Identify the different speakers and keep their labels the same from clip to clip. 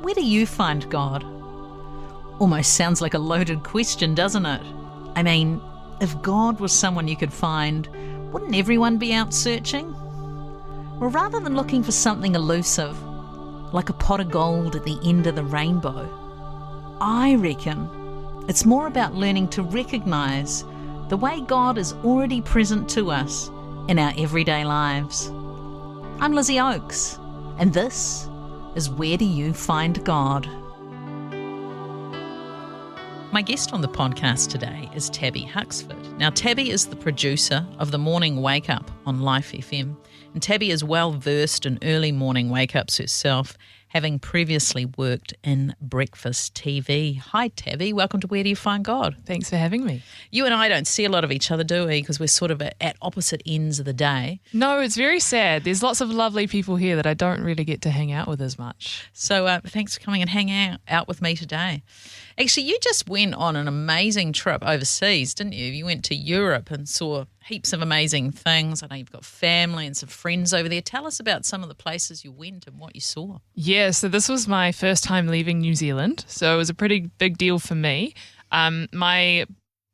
Speaker 1: Where do you find God? Almost sounds like a loaded question, doesn't it? I mean, if God was someone you could find, wouldn't everyone be out searching? Well, rather than looking for something elusive, like a pot of gold at the end of the rainbow, I reckon it's more about learning to recognise the way God is already present to us in our everyday lives. I'm Lizzie Oakes, and this is Where Do You Find God? My guest on the podcast today is Tabi Huxford. Now, Tabi is the producer of the Morning Wakeup on Life FM, and Tabi is well versed in early morning wake-ups herself, having previously worked in breakfast TV. Hi, Tabi. Welcome to Where Do You Find God?
Speaker 2: Thanks for having me.
Speaker 1: You and I don't see a lot of each other, do we? Because we're sort of at opposite ends of the day.
Speaker 2: No, it's very sad. There's lots of lovely people here that I don't really get to hang out with as much.
Speaker 1: So thanks for coming and hanging out with me today. Actually, you just went on an amazing trip overseas, didn't you? You went to Europe and saw heaps of amazing things. I know you've got family and some friends over there. Tell us about some of the places you went and what you saw.
Speaker 2: Yeah, so this was my first time leaving New Zealand, so it was a pretty big deal for me. My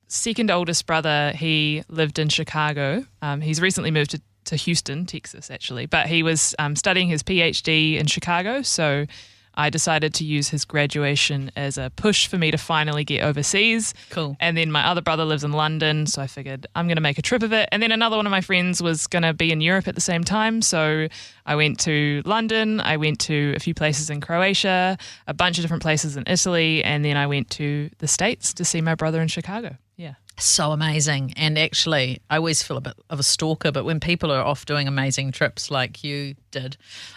Speaker 2: second oldest brother, he lived in Chicago. He's recently moved to Houston, Texas, actually, but he was studying his PhD in Chicago, so I decided to use his graduation as a push for me to finally get overseas.
Speaker 1: Cool.
Speaker 2: And then my other brother lives in London, so I figured I'm going to make a trip of it. And then another one of my friends was going to be in Europe at the same time, so I went to London, I went to a few places in Croatia, a bunch of different places in Italy, and then I went to the States to see my brother in Chicago. Yeah.
Speaker 1: So amazing. And actually, I always feel a bit of a stalker, but when people are off doing amazing trips like you did,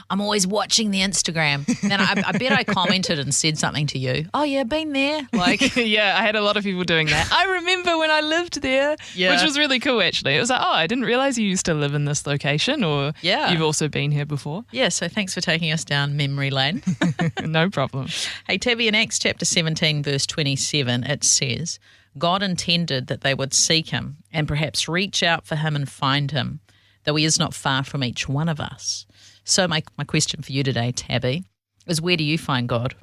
Speaker 1: I'm always watching the Instagram. Then I bet I commented and said something to you. Oh, yeah, been there. Like,
Speaker 2: yeah, I had a lot of people doing that. I remember when I lived there, which was really cool, actually. It was like, oh, I didn't realise you used to live in this location, or you've also been here before.
Speaker 1: Yeah, so thanks for taking us down memory lane.
Speaker 2: No problem.
Speaker 1: Hey, Tabi, in Acts chapter 17, verse 27, it says, God intended that they would seek him and perhaps reach out for him and find him, though he is not far from each one of us. So my question for you today, Tabi, is where do you find God?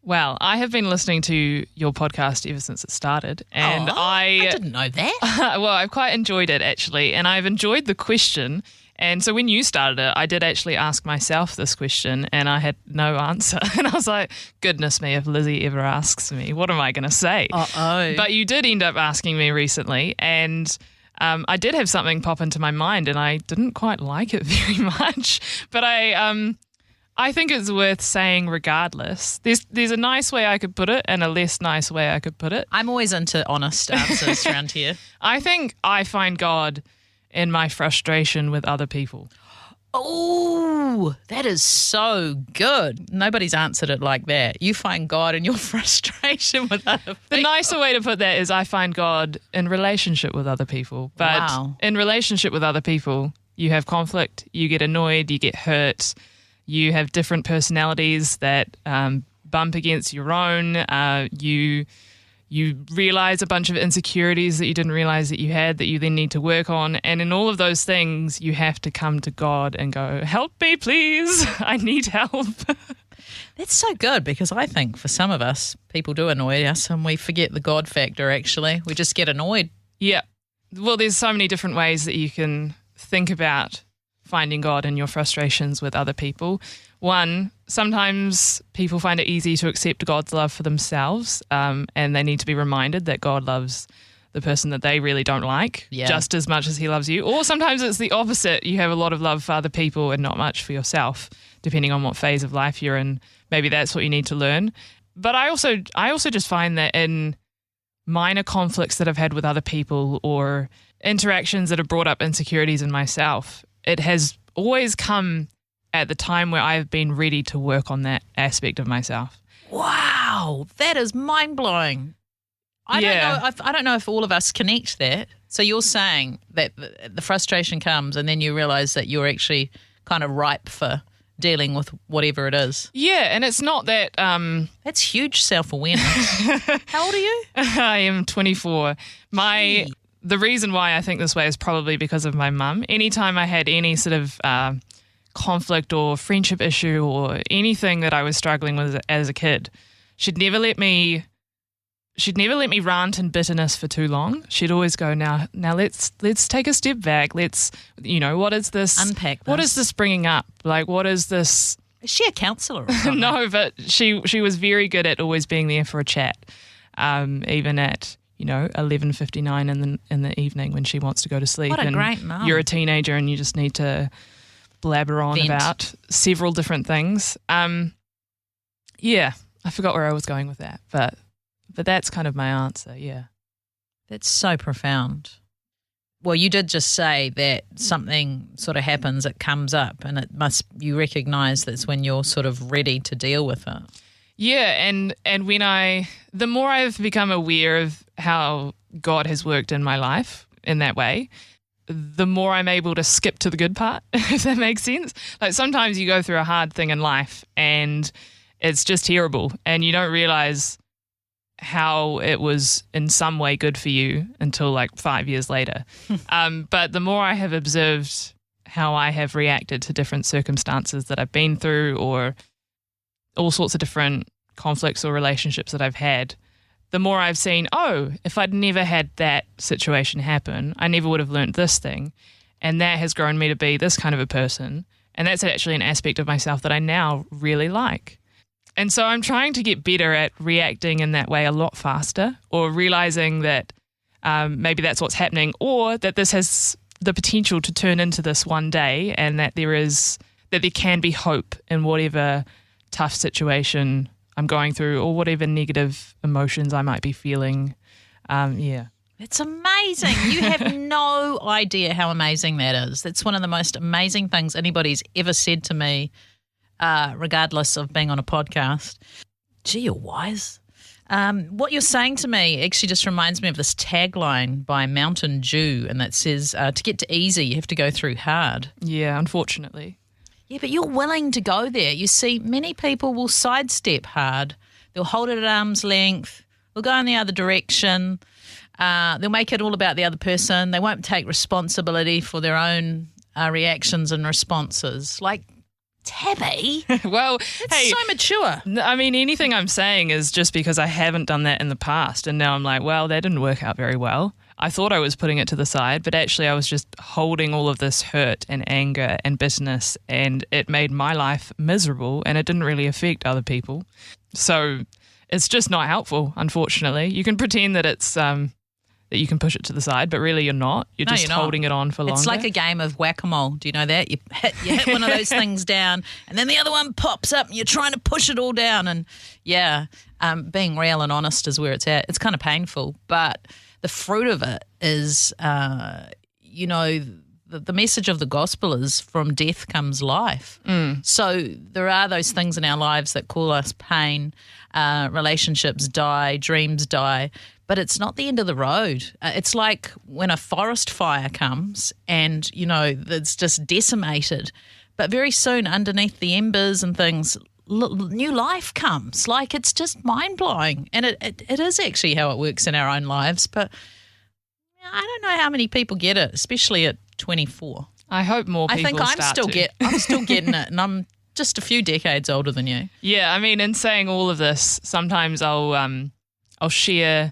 Speaker 2: Well, I have been listening to your podcast ever since it started. And
Speaker 1: I didn't know that.
Speaker 2: Well, I've quite enjoyed it, actually, and I've enjoyed the question. And so when you started it, I did actually ask myself this question and I had no answer. And I was like, goodness me, if Lizzie ever asks me, what am I going to say?
Speaker 1: Uh-oh.
Speaker 2: But you did end up asking me recently, and I did have something pop into my mind and I didn't quite like it very much. But I think it's worth saying regardless. There's a nice way I could put it and a less nice way I could put it.
Speaker 1: I'm always into honest answers around here.
Speaker 2: I think I find God in my frustration with other people.
Speaker 1: Oh, that is so good. Nobody's answered it like that. You find God in your frustration with other people.
Speaker 2: The nicer way to put that is I find God in relationship with other people. But in relationship with other people, you have conflict, you get annoyed, you get hurt, you have different personalities that bump against your own. You realize a bunch of insecurities that you didn't realize that you had that you then need to work on. And in all of those things, you have to come to God and go, help me, please. I need help.
Speaker 1: That's so good, because I think for some of us, people do annoy us and we forget the God factor, actually. We just get annoyed.
Speaker 2: Yeah. Well, there's so many different ways that you can think about finding God in your frustrations with other people. One, sometimes people find it easy to accept God's love for themselves, and they need to be reminded that God loves the person that they really don't like just as much as he loves you. Or sometimes it's the opposite. You have a lot of love for other people and not much for yourself, depending on what phase of life you're in. Maybe that's what you need to learn. But I also just find that in minor conflicts that I've had with other people or interactions that have brought up insecurities in myself, it has always come at the time where I've been ready to work on that aspect of myself.
Speaker 1: Wow, that is mind-blowing. I don't know if all of us connect that. So you're saying that the frustration comes and then you realise that you're actually kind of ripe for dealing with whatever it is.
Speaker 2: Yeah, and it's not that...
Speaker 1: That's huge self-awareness. How old are you?
Speaker 2: I am 24. The reason why I think this way is probably because of my mum. Anytime I had any sort of conflict or friendship issue or anything that I was struggling with as a kid, she'd never let me rant in bitterness for too long. She'd always go, now let's take a step back. Let's, what is this?
Speaker 1: Unpack this.
Speaker 2: What is this bringing up? Like, what is this?
Speaker 1: Is she a counsellor or something?
Speaker 2: No, but she was very good at always being there for a chat, even at 11:59 in the evening when she wants to go to sleep.
Speaker 1: What a great mum.
Speaker 2: You're a teenager and you just need to blabber on
Speaker 1: Vent.
Speaker 2: about several different things. Yeah, I forgot where I was going with that, but that's kind of my answer. Yeah,
Speaker 1: That's so profound. Well, you did just say that something sort of happens, it comes up, and you recognise that's when you're sort of ready to deal with it.
Speaker 2: Yeah, and the more I've become aware of how God has worked in my life in that way, the more I'm able to skip to the good part, if that makes sense. Like sometimes you go through a hard thing in life and it's just terrible and you don't realise how it was in some way good for you until like 5 years later. But the more I have observed how I have reacted to different circumstances that I've been through or all sorts of different conflicts or relationships that I've had, the more I've seen, if I'd never had that situation happen, I never would have learnt this thing. And that has grown me to be this kind of a person. And that's actually an aspect of myself that I now really like. And so I'm trying to get better at reacting in that way a lot faster, or realizing that maybe that's what's happening, or that this has the potential to turn into this one day, and that there can be hope in whatever tough situation I'm going through or whatever negative emotions I might be feeling.
Speaker 1: It's amazing. You have no idea how amazing that is. That's one of the most amazing things anybody's ever said to me, regardless of being on a podcast. Gee, you're wise. What you're saying to me actually just reminds me of this tagline by Mountain Dew, and that says, to get to easy, you have to go through hard.
Speaker 2: Yeah, unfortunately.
Speaker 1: Yeah, but you're willing to go there. You see, many people will sidestep hard. They'll hold it at arm's length. They'll go in the other direction. They'll make it all about the other person. They won't take responsibility for their own reactions and responses. Like, Tabi,
Speaker 2: Well,
Speaker 1: it's so mature.
Speaker 2: I mean, anything I'm saying is just because I haven't done that in the past. And now I'm like, well, that didn't work out very well. I thought I was putting it to the side, but actually I was just holding all of this hurt and anger and bitterness, and it made my life miserable and it didn't really affect other people. So it's just not helpful, unfortunately. You can pretend that it's that you can push it to the side, but really you're not. You're just holding it on for longer.
Speaker 1: It's like a game of whack-a-mole. Do you know that? You hit one of those things down, and then the other one pops up, and you're trying to push it all down. And being real and honest is where it's at. It's kind of painful, but the fruit of it is, the message of the gospel is from death comes life. So there are those things in our lives that cause us pain. Relationships die, dreams die, but it's not the end of the road. It's like when a forest fire comes and, it's just decimated. But very soon underneath the embers and things, new life comes. Like, it's just mind-blowing. And it is actually how it works in our own lives. But I don't know how many people get it, especially at 24.
Speaker 2: I hope more people
Speaker 1: I'm still getting it, and I'm just a few decades older than you.
Speaker 2: Yeah, I mean, in saying all of this, sometimes I'll share,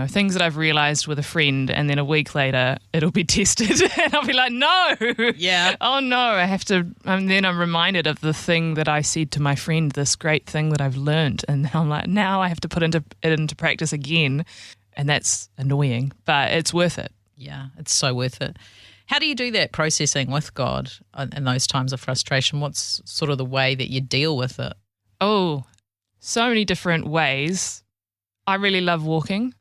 Speaker 2: things that I've realised with a friend, and then a week later it'll be tested, and I'll be like, no,
Speaker 1: yeah,
Speaker 2: oh no, I have to. And then I'm reminded of the thing that I said to my friend, this great thing that I've learned, and I'm like, now I have to put it into practice again, and that's annoying, but it's worth it.
Speaker 1: Yeah, it's so worth it. How do you do that processing with God in those times of frustration? What's sort of the way that you deal with it?
Speaker 2: Oh, so many different ways. I really love walking.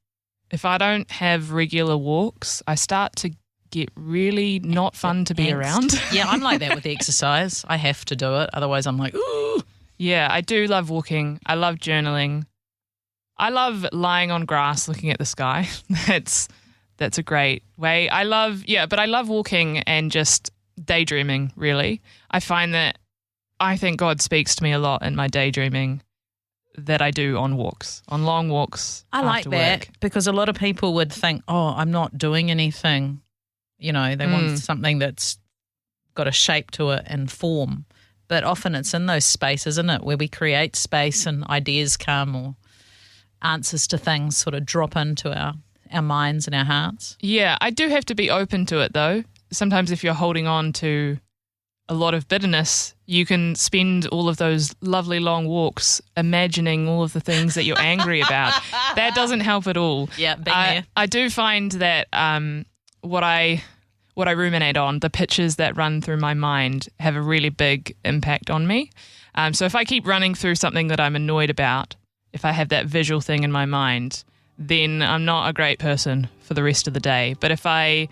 Speaker 2: If I don't have regular walks, I start to get really not fun to be around.
Speaker 1: Yeah, I'm like that with exercise. I have to do it. Otherwise, I'm like, ooh.
Speaker 2: Yeah, I do love walking. I love journaling. I love lying on grass looking at the sky. That's a great way. I love walking and just daydreaming, really. I think God speaks to me a lot in my daydreaming that I do on walks, on long walks.
Speaker 1: I like that because a lot of people would think, I'm not doing anything. They want something that's got a shape to it and form. But often it's in those spaces, isn't it, where we create space and ideas come, or answers to things sort of drop into our minds and our hearts.
Speaker 2: Yeah, I do have to be open to it though. Sometimes if you're holding on to a lot of bitterness, you can spend all of those lovely long walks imagining all of the things that you're angry about. That doesn't help at all.
Speaker 1: Yeah, been there.
Speaker 2: I do find that what I ruminate on, the pictures that run through my mind, have a really big impact on me. So if I keep running through something that I'm annoyed about, if I have that visual thing in my mind, then I'm not a great person for the rest of the day. But if I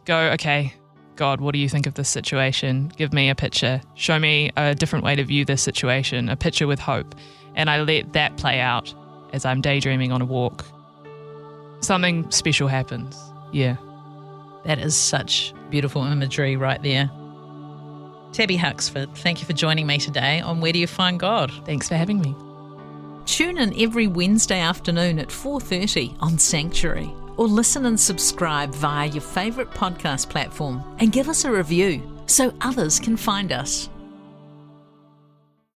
Speaker 2: go, okay, God, what do you think of this situation? Give me a picture. Show me a different way to view this situation, a picture with hope. And I let that play out as I'm daydreaming on a walk. Something special happens. Yeah.
Speaker 1: That is such beautiful imagery right there. Tabi Huxford, thank you for joining me today on Where Do You Find God?
Speaker 2: Thanks for having me.
Speaker 1: Tune in every Wednesday afternoon at 4:30 on Sanctuary, or listen and subscribe via your favourite podcast platform and give us a review so others can find us.